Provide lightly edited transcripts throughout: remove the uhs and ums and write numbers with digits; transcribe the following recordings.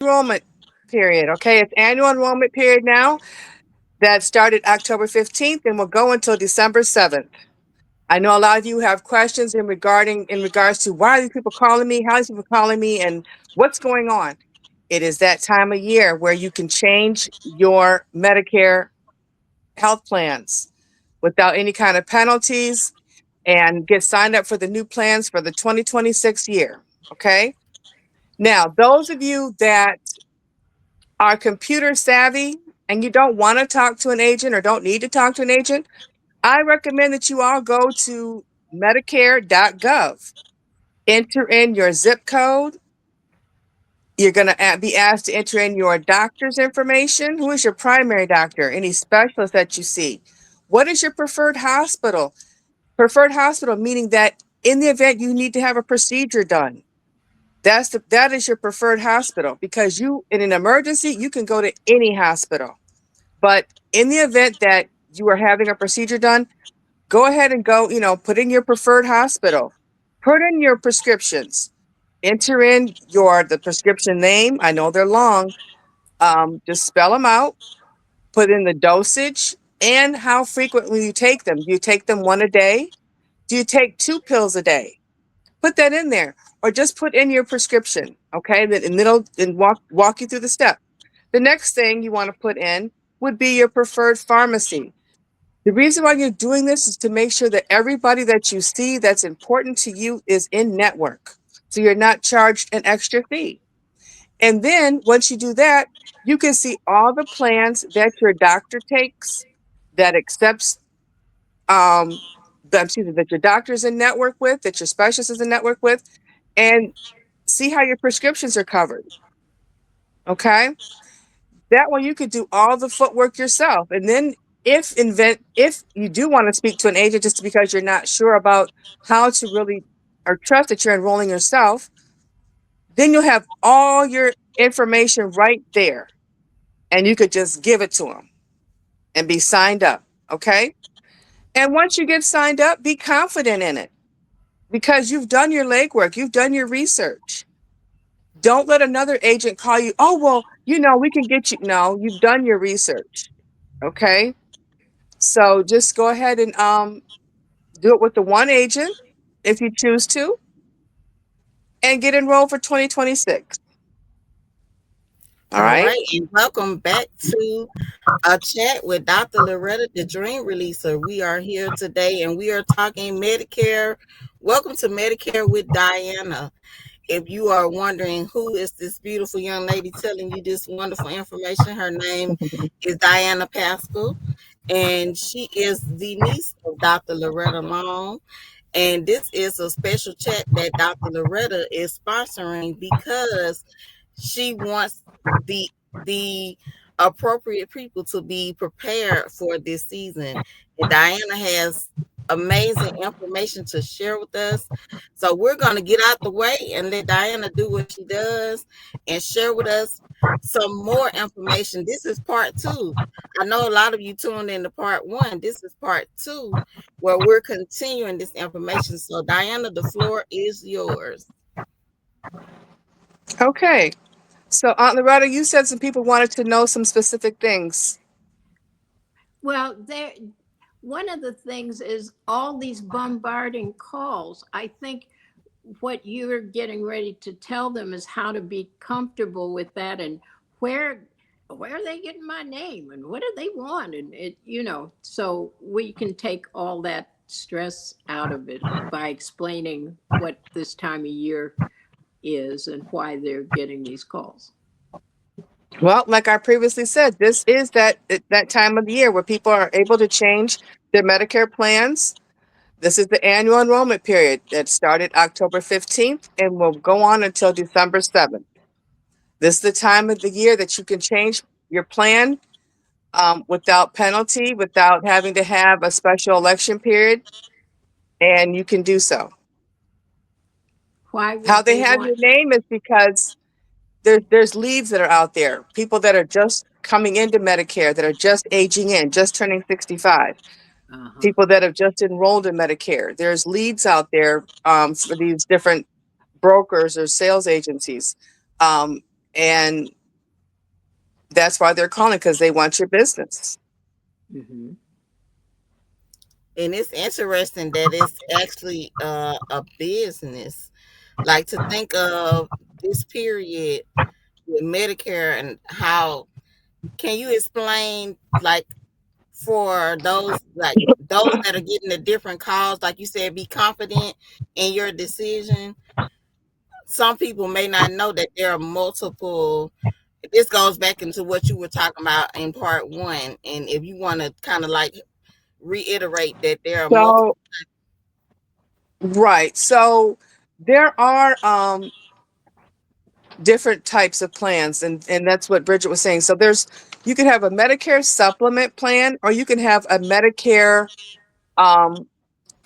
enrollment period. Okay, it's annual enrollment period now. That started October 15th and will go until December 7th. I know a lot of you have questions in regards to why are these people calling me, how are these people calling me, and what's going on. It is that time of year where you can change your Medicare health plans without any kind of penalties and get signed up for the new plans for the 2026 year. Okay. Now, those of you that are computer savvy and you don't want to talk to an agent or don't need to talk to an agent, I recommend that you all go to Medicare.gov, enter in your zip code. You're going to be asked to enter in your doctor's information. Who is your primary doctor? Any specialist that you see? What is your preferred hospital? Preferred hospital, meaning that in the event you need to have a procedure done, that is your preferred hospital because you in an emergency you can go to any hospital. But in the event that you are having a procedure done, go ahead and go, put in your preferred hospital. Put in your prescriptions. Enter in the prescription name. I know they're long. Just spell them out. Put in the dosage and how frequently you take them. Do you take them one a day? Do you take 2 pills a day? Put that in there, or just put in your prescription. Okay, and it'll walk you through the step. The next thing you want to put in would be your preferred pharmacy. The reason why you're doing this is to make sure that everybody that you see that's important to you is in network. So you're not charged an extra fee. And then once you do that, you can see all the plans that your doctor takes that accepts um that your doctor is in network with, that your specialist is in network with, and see how your prescriptions are covered. Okay. That way you could do all the footwork yourself. And then if you do want to speak to an agent just because you're not sure about how to really or trust that you're enrolling yourself, then you'll have all your information right there. And you could just give it to them and be signed up. Okay. And once you get signed up, be confident in it because you've done your legwork, you've done your research. Don't let another agent call you, oh, well, we can get you. No, you've done your research. Okay. So just go ahead and do it with the one agent if you choose to and get enrolled for 2026. All All right. right, and welcome back to a chat with Dr. Loretta, the Dream Releaser. We are here today and we are talking Medicare. Welcome to Medicare with Diana. If you are wondering who is this beautiful young lady telling you this wonderful information, her name is Diana Pascal, and she is the niece of Dr. Loretta Long. And this is a special chat that Dr. Loretta is sponsoring because she wants the appropriate people to be prepared for this season. And Diana has amazing information to share with us. So we're going to get out the way and let Diana do what she does and share with us some more information. This is part two. I know a lot of you tuned in to part one. This is part two where we're continuing this information. So Diana, the floor is yours. Okay. So Aunt Loretta, you said some people wanted to know some specific things. Well, there. One of the things is all these bombarding calls. I think what you're getting ready to tell them is how to be comfortable with that and where where are they getting my name and what do they want and so we can take all that stress out of it by explaining what this time of year is and why they're getting these calls. Well, like I previously said, this is that time of the year where people are able to change their Medicare plans. This is the annual enrollment period that started October 15th and will go on until December 7th. This is the time of the year that you can change your plan without penalty, without having to have a special election period, and you can do so. Why How would they they have want? your name is because there's leads that are out there, people that are just coming into Medicare, that are just aging in, just turning 65, Uh-huh. people that have just enrolled in Medicare. There's leads out there for these different brokers or sales agencies. Um, And that's why they're calling, because they want your business. Mm-hmm. And it's interesting that it's actually a business. Like to think of this period with Medicare and how can you explain like for those that are getting the different calls, like you said, be confident in your decision. Some people may not know that there are multiple. This goes back into what you were talking about in part one, and if you want to kind of like reiterate that there are multiple. So, right. So there are different types of plans, and that's what Bridget was saying. So there's, you can have a Medicare supplement plan, or you can have a Medicare um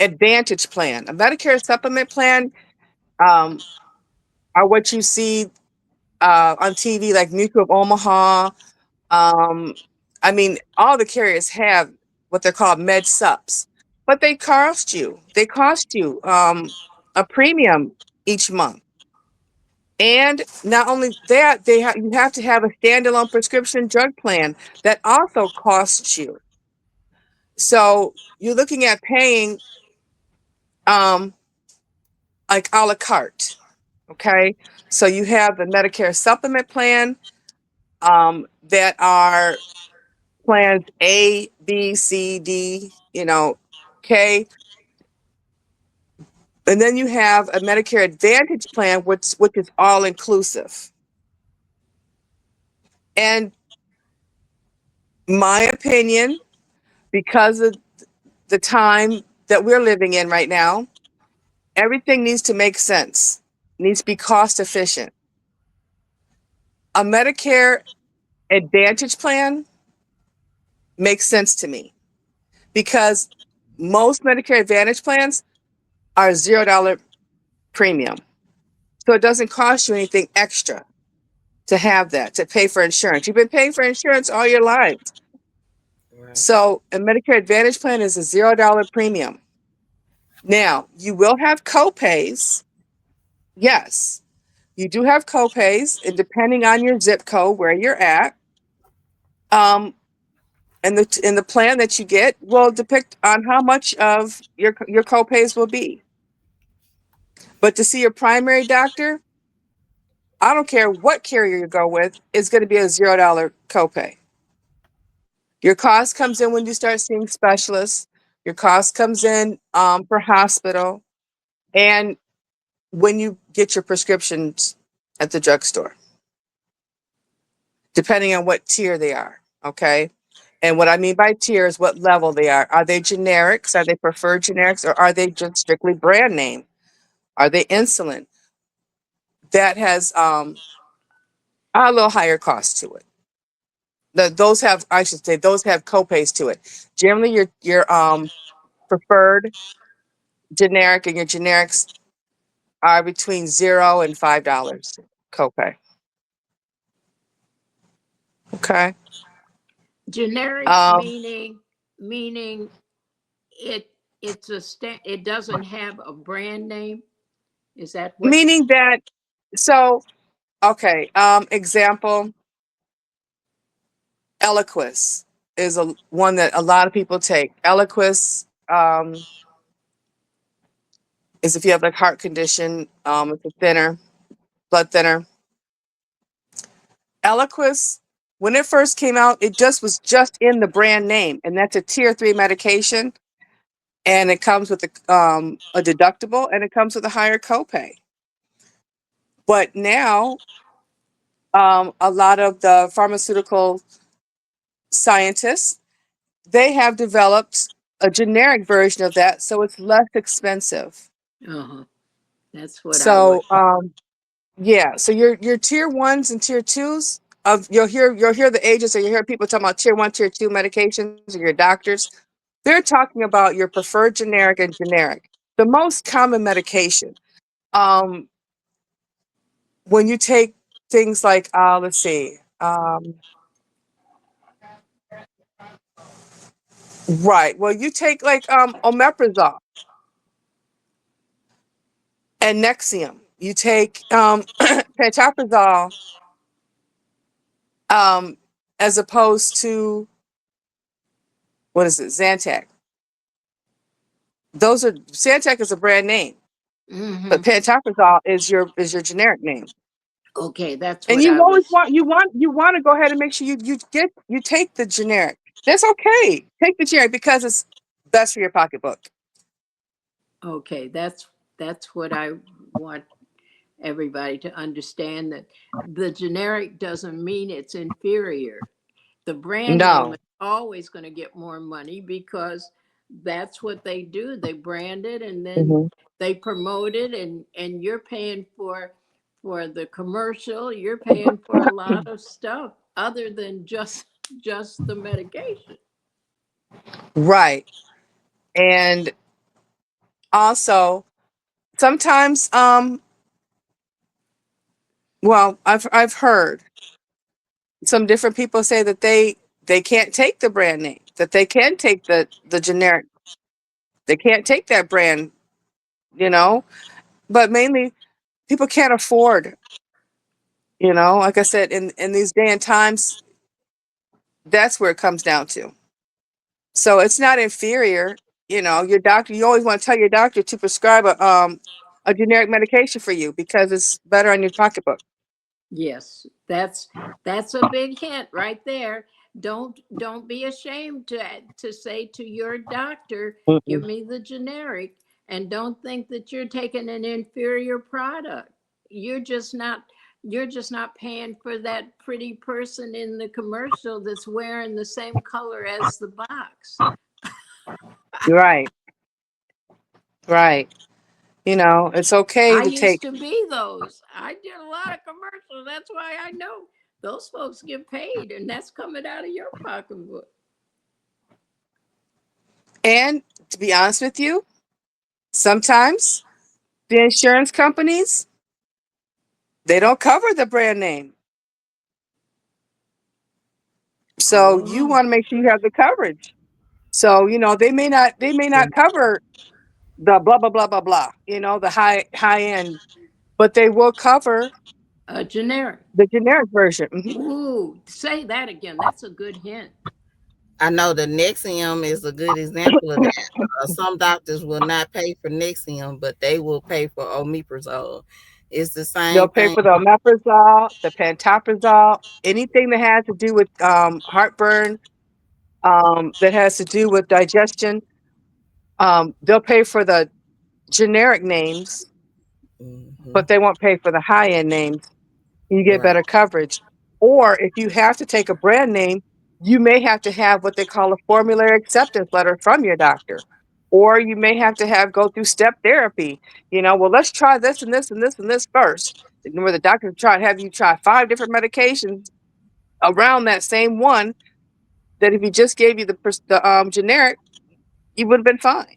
Advantage plan. A Medicare supplement plan um are what you see on TV, like Mutual of Omaha. Um, I mean, all the carriers have what they're called med sups, but they cost you a premium each month. And not only that, you have to have a standalone prescription drug plan that also costs you. So you're looking at paying um, like a la carte. Okay, so you have the Medicare supplement plan that are plans A, B, C, D, K. And then you have a Medicare Advantage plan, which is all inclusive. And my opinion, because of the time that we're living in right now, everything needs to make sense, needs to be cost efficient. A Medicare Advantage plan makes sense to me because most Medicare Advantage plans are $0 premium. So it doesn't cost you anything extra to have that, to pay for insurance. You've been paying for insurance all your life. Right. So a Medicare Advantage plan is a $0 premium. Now, you will have copays. Yes, you do have copays, and depending on your zip code where you're at, um, and the plan that you get will depict on how much of your copays will be. But to see your primary doctor, I don't care what carrier you go with, it's going to be a $0 copay. Your cost comes in when you start seeing specialists. Your cost comes in for hospital, and when you get your prescriptions at the drugstore, depending on what tier they are. Okay. And what I mean by tier is what level they are. Are they generics? Are they preferred generics? Or are they just strictly brand name? Are they insulin? That has a little higher cost to it. Those have, I should say, those have copays to it. Generally, your preferred generic and your generics are between $0 and $5 copay. Okay. Generic Um, meaning it it doesn't have a brand name. Is that what? Meaning that, so, okay, example, Eliquis is a one that a lot of people take. Eliquis is if you have like heart condition, it's a thinner, blood thinner. Eliquis, when it first came out, it just was just in the brand name, and that's a tier 3 medication, and it comes with a deductible, and it comes with a higher copay. But now, a lot of the pharmaceutical scientists, they have developed a generic version of that, so it's less expensive. Uh-huh. That's what I was. So, yeah, so your tier 1s and tier 2s of you'll hear the agents, or you hear people talking about tier 1, tier 2 medications, or your doctors. They're talking about your preferred generic and generic, the most common medication. Um, when you take things like, let's see, right. Well, you take like omeprazole and Nexium. You take pantoprazole um, as opposed to, what is it, Zantac. Those are Zantac is a brand name, but Hmm. pantoprazole is your generic name. Okay, that's And what you I always was. want to go ahead and make sure you take the generic. That's okay. Take the generic because it's best for your pocketbook. Okay, that's what I want everybody to understand, that the generic doesn't mean it's inferior. The brand name No. is always going to get more money because that's what they do. They brand it and then Hmm. they promote it, and you're paying for the commercial, you're paying for a lot of stuff other than just the medication. Right. And also sometimes, well, I've heard some different people say that they can't take the brand name, that they can take the generic. They can't take that brand, you know. But mainly people can't afford, like I said, in these day and times, that's where it comes down to. So it's not inferior. Your doctor, you always want to tell your doctor to prescribe a generic medication for you because it's better on your pocketbook. Yes, that's a big hint right there. Don't be ashamed to say to your doctor, "Give Mm-mm. me the generic," and don't think that you're taking an inferior product. You're just not you're just not paying for that pretty person in the commercial that's wearing the same color as the box. Right, right. It's okay I to used take. to be those. I did a lot of commercials. That's why I know those folks get paid, and that's coming out of your pocketbook. And to be honest with you, sometimes the insurance companies, they don't cover the brand name. So you Oh, want to make sure you have the coverage. So, they may not cover the blah blah blah blah blah, the high end, but they will cover a generic. the generic version. Mhm. Ooh, say that again. That's a good hint. I know the Nexium is a good example of that. Some doctors will not pay for Nexium, but they will pay for omeprazole. It's the They'll same pay thing. for the omeprazole, the pantoprazole, anything that has to do with heartburn, that has to do with digestion. They'll pay for the generic names, Hmm. but they won't pay for the high end names. You get Right. better coverage. Or if you have to take a brand name, you may have to have what they call a formulary acceptance letter from your doctor. Or you may have to go through step therapy. Well, let's try this and this and this and this first. Where the doctor have you try 5 different medications around that same one, that if he just gave you the generic, you would have been fine.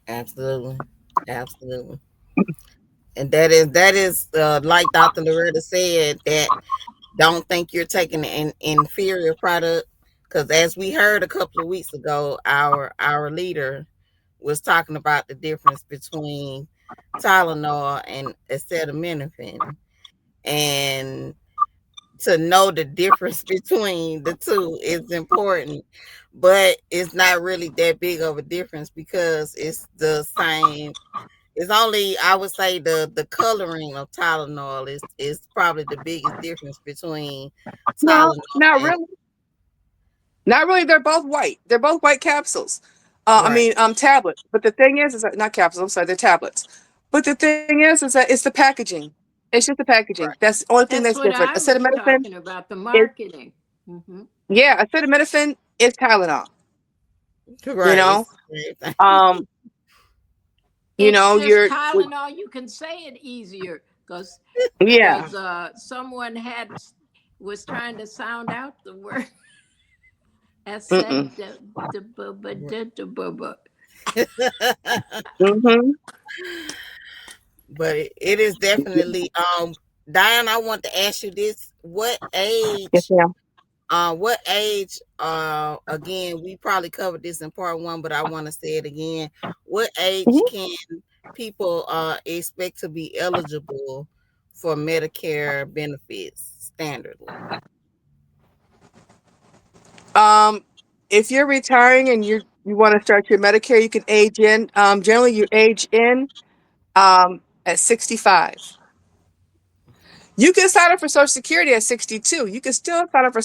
Absolutely. Absolutely. And that is like Dr. Loretta said, that don't think you're taking an inferior product, because as we heard a couple of weeks ago, our leader was talking about the difference between Tylenol and acetaminophen, and to know the difference between the two is important, but it's not really that big of a difference because it's the same. It's only, I would say, the coloring of Tylenol is probably the biggest difference between No, Tylenol not and really. Not really. They're both white. They're both white capsules. I right, mean, tablets. But the thing is that, not capsules. I'm sorry, they're tablets. But the thing is that it's the packaging. It's just the packaging. right, That's the only thing That's that's what different. I was Acetaminophen talking about, the is, marketing. Hmm. yeah, acetaminophen is Tylenol. You right. know, It's the same thing. um, It's just you're, Tylenol. You can say it easier because yeah. someone had was trying to sound out the word. I Mm-mm. said the. Mm-hmm. But it is definitely Diane, I want to ask you this. Yes, ma'am. What age, again, we probably covered this in part one, but I want to say it again. What age Hmm. can people expect to be eligible for Medicare benefits standardly? Um, if you're retiring and you want to start your Medicare, you can age in. Generally, you age in at 65. You can sign up for Social Security at 62. You can still sign up for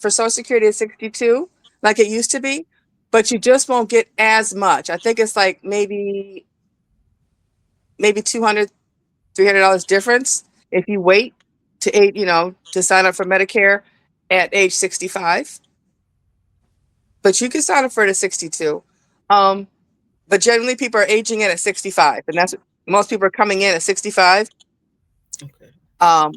Social Security at 62, like it used to be, but you just won't get as much. I think it's like maybe 200, $300 difference if you wait to sign up for Medicare at age 65. But you can sign up for it at 62. Um, but generally, people are aging in at 65, and that's most people are coming in at 65 Okay. um,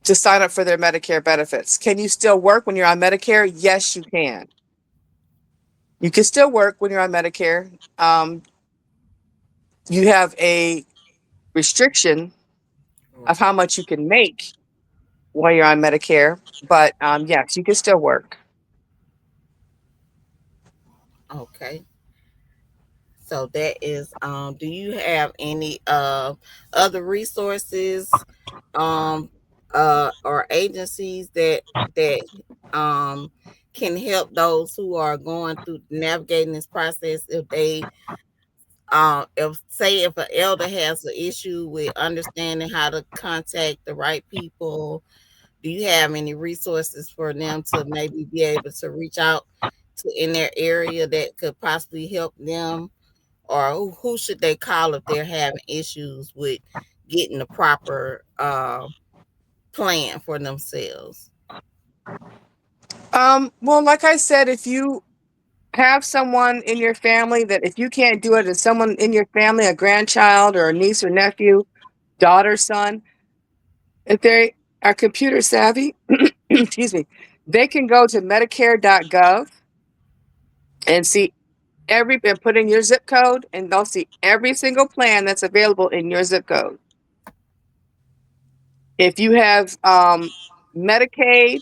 to sign up for their Medicare benefits. Can you still work when you're on Medicare? Yes, you can. You can still work when you're on Medicare. You have a restriction of Right. how much you can make while you're on Medicare, but yes, you can still work. Okay. So that is do you have any other resources um or agencies that um can help those who are going through navigating this process if they if say if an elder has an issue with understanding how to contact the right people, do you have any resources for them to maybe be able to reach out to in their area that could possibly help them, or who should they call if they're having issues with getting the proper plan for themselves? Well, like I said, if you have someone in your family that if you can't do it, as someone in your family, a grandchild or a niece or nephew, daughter, son, if they are computer savvy, excuse me, they can go to Medicare.gov and see and put in your zip code, and they'll see every single plan that's available in your zip code. If you have Medicaid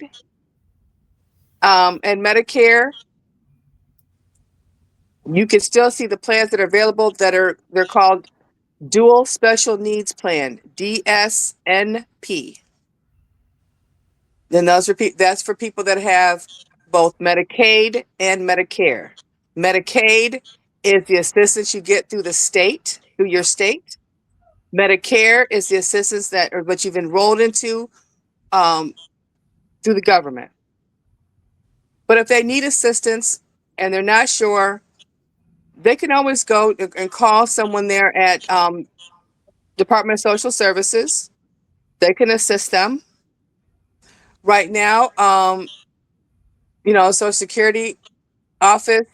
and Medicare, you can still see the plans that are available they're called Dual Special Needs Plan, DSNP. Then that's for people that have both Medicaid and Medicare. Medicaid is the assistance you get through through your state. Medicare is the assistance that or what you've enrolled into um, through the government. But if they need assistance and they're not sure, they can always go and call someone there at Department of Social Services. They can assist them. Right now, Social Security office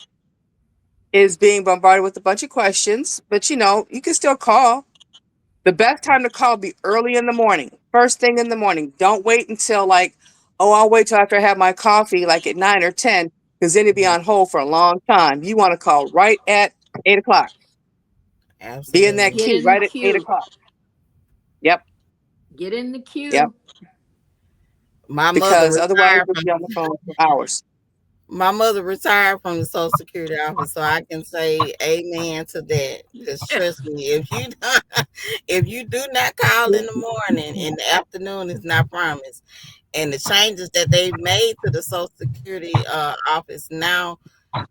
is being bombarded with a bunch of questions, but you can still call. The best time to call be early in the morning, first thing in the morning. Don't wait until I'll wait till after I have my coffee, like at 9 or 10, because then you'll be Right. on hold for a long time. You want to call right at 8 o'clock. Be in that Absolutely. Get queue in the right at eight queue. o'clock. Yep, Get in the yep. queue. My mother Because otherwise retired you'll from be on the phone for hours. my mother retired from the Social Security office, so I can say amen to that. Because trust me, if you if you do not call in the morning, in the afternoon is not promised. And the changes that they've made to the Social Security office now,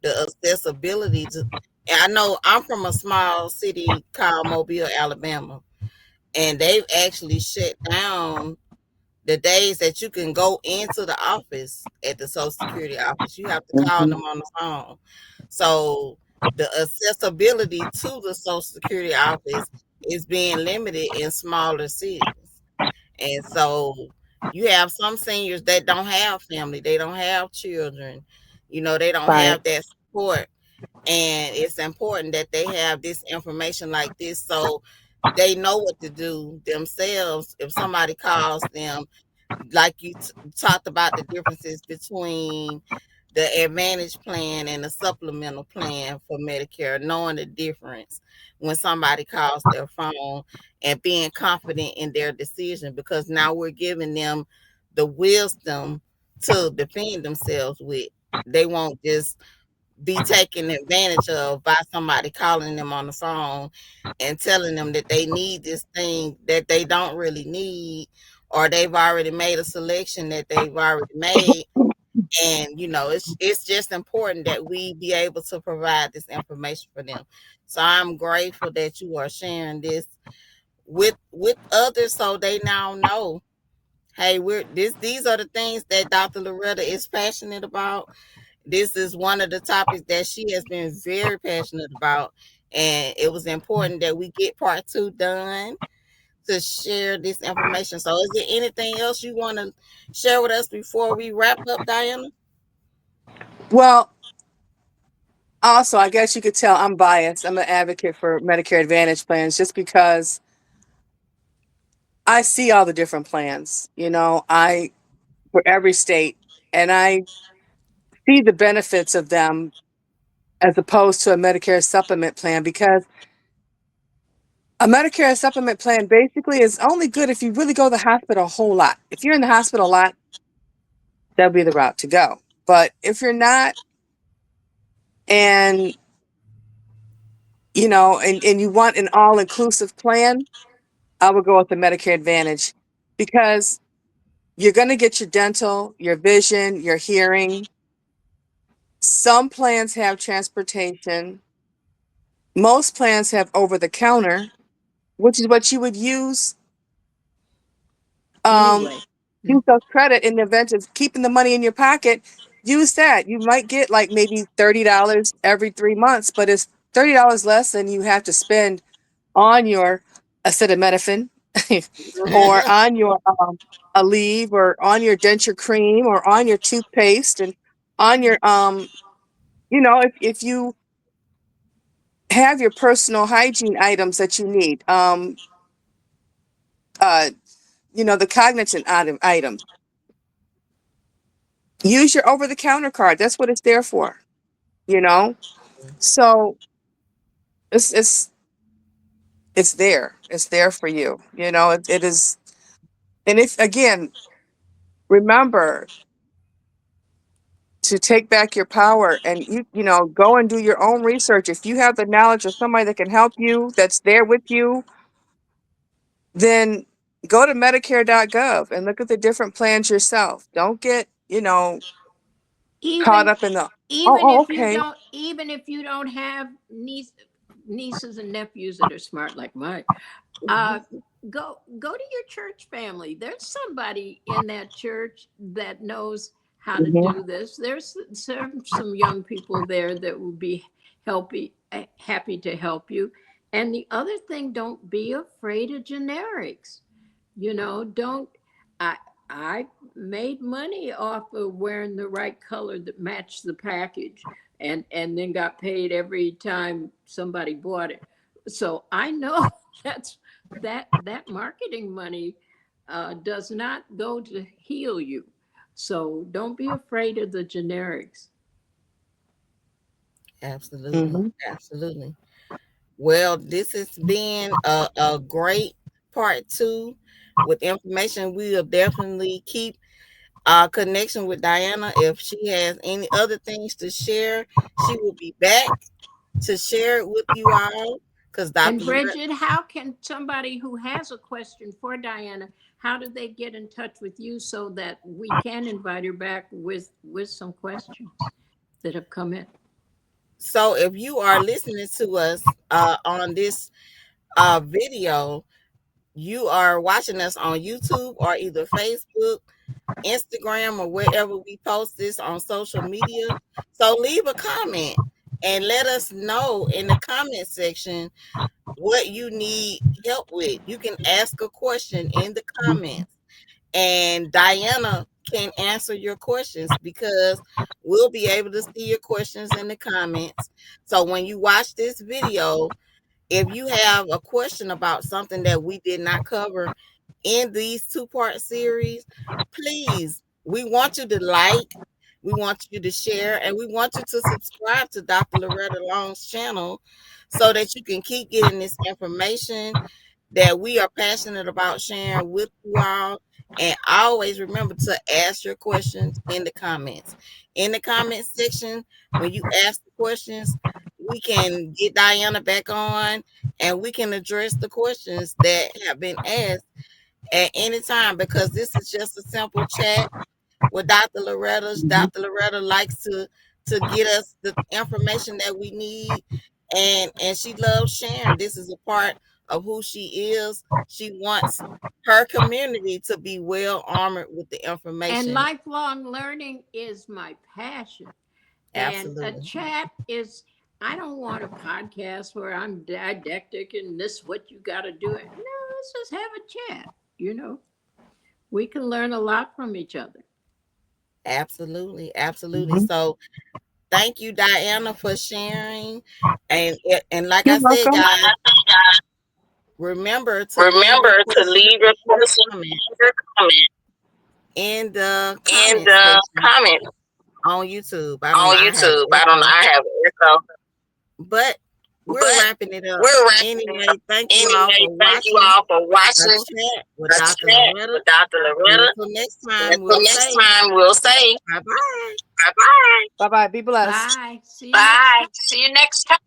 the accessibility to, and I know I'm from a small city called Mobile, Alabama, and they've actually shut down the days that you can go into the office at the Social Security office. You have to call Mhm. them on the phone. So the accessibility to the Social Security office is being limited in smaller cities. And so you have some seniors that don't have family, they don't have children, they don't Right. have that support. And it's important that they have this information like this so they know what to do themselves if somebody calls them, like you talked about the differences between the advantage plan and the supplemental plan for Medicare, knowing the difference when somebody calls their phone and being confident in their decision, because now we're giving them the wisdom to defend themselves with. They won't just be taken advantage of by somebody calling them on the phone and telling them that they need this thing that they don't really need, or they've already made a selection that they've already made And it's just important that we be able to provide this information for them. So I'm grateful that you are sharing this with others, so they now know, hey, these are the things that Dr. Loretta is passionate about. This is one of the topics that she has been very passionate about, and it was important that we get part two done to share this information. So is there anything else you want to share with us before we wrap up, Diana? Well, also, I guess you could tell I'm biased. I'm an advocate for Medicare Advantage plans just because I see all the different plans, I for every state, and I see the benefits of them as opposed to a Medicare supplement plan, because a Medicare supplement plan basically is only good if you really go to the hospital a whole lot. If you're in the hospital a lot, that'll be the route to go. But if you're not, and and you want an all-inclusive plan, I would go with the Medicare Advantage, because you're going to get your dental, your vision, your hearing. Some plans have transportation. Most plans have over the counter, which is what you would use. Um, Anyway. use those credit in the event of keeping the money in your pocket. Use that. You might get like maybe $30 every 3 months, but it's $30 less than you have to spend on your acetaminophen or on your Aleve, or on your denture cream, or on your toothpaste, and on your if you have your personal hygiene items that you need, uh the cognizant items. Use your over the counter card. That's what it's there for, you know so it's it's there for you. It is. And if, again, remember to take back your power, and go and do your own research. If you have the knowledge of somebody that can help you, that's there with you, then go to medicare.gov and look at the different plans yourself. Don't get caught even up in the, even if you okay. don't even if you don't have nieces and nephews that are smart like mine, uh go to your church family. There's somebody in that church that knows how to Mhm. do this. There's some young people there that will be happy to help you. And the other thing, don't be afraid of generics. Don't. I i made money off of wearing the right color that matched the package, and then got paid every time somebody bought it. So I know that's that marketing money does not go to heal you. So don't be afraid of the generics. Absolutely, Mhm. absolutely. Well, this has been a great part two with information. We'll definitely keep our connection with Diana. If she has any other things to share, she will be back to share it with you all. Because And Dr. Loretta, Bridget, how can somebody who has a question for Diana, how do they get in touch with you so that we can invite her back with some questions that have come in? so if you are listening to us on this video, you are watching us on YouTube or either Facebook, Instagram, or wherever we post this on social media. So leave a comment and let us know in the comment section what you need help with. You can ask a question in the comments, and Diana can answer your questions because we'll be able to see your questions in the comments. So when you watch this video, if you have a question about something that we did not cover in these two-part series, please, we want you to like, we want you to share, and we want you to subscribe to Dr. Loretta Long's channel so that you can keep getting this information that we are passionate about sharing with you all. And always remember to ask your questions in the comments. In the comments section, when you ask the questions, we can get Diana back on and we can address the questions that have been asked at any time, because this is just a simple chat with Dr. Loretta. Dr. Loretta likes to get us the information that we need, and she loves sharing. This is a part of who she is. She wants her community to be well armored with the And information. lifelong learning is my passion. And a Absolutely. chat is, I don't want a podcast where I'm didactic and this what you got to do it. No, let's just have a chat. You know, we can learn a lot from each other. Absolutely. Absolutely. So thank you, Diana, for sharing. And like You're I said, welcome. guys, remember to leave your Remember to questions leave your and question comment in the comment in the in comment the section comment on YouTube. I don't on know, I have YouTube. I don't know. echo, I have echo, but we're but wrapping it up. we're wrapping it Anyway, up. thank you all Anyway, for thank you watching all for a watching chat with the Dr. chat Loretta. with Dr. And Loretta. until next And time, until we'll next say time, we'll say bye bye. bye bye. Bye bye. Be blessed. Bye. See you next Bye. time. See you next time.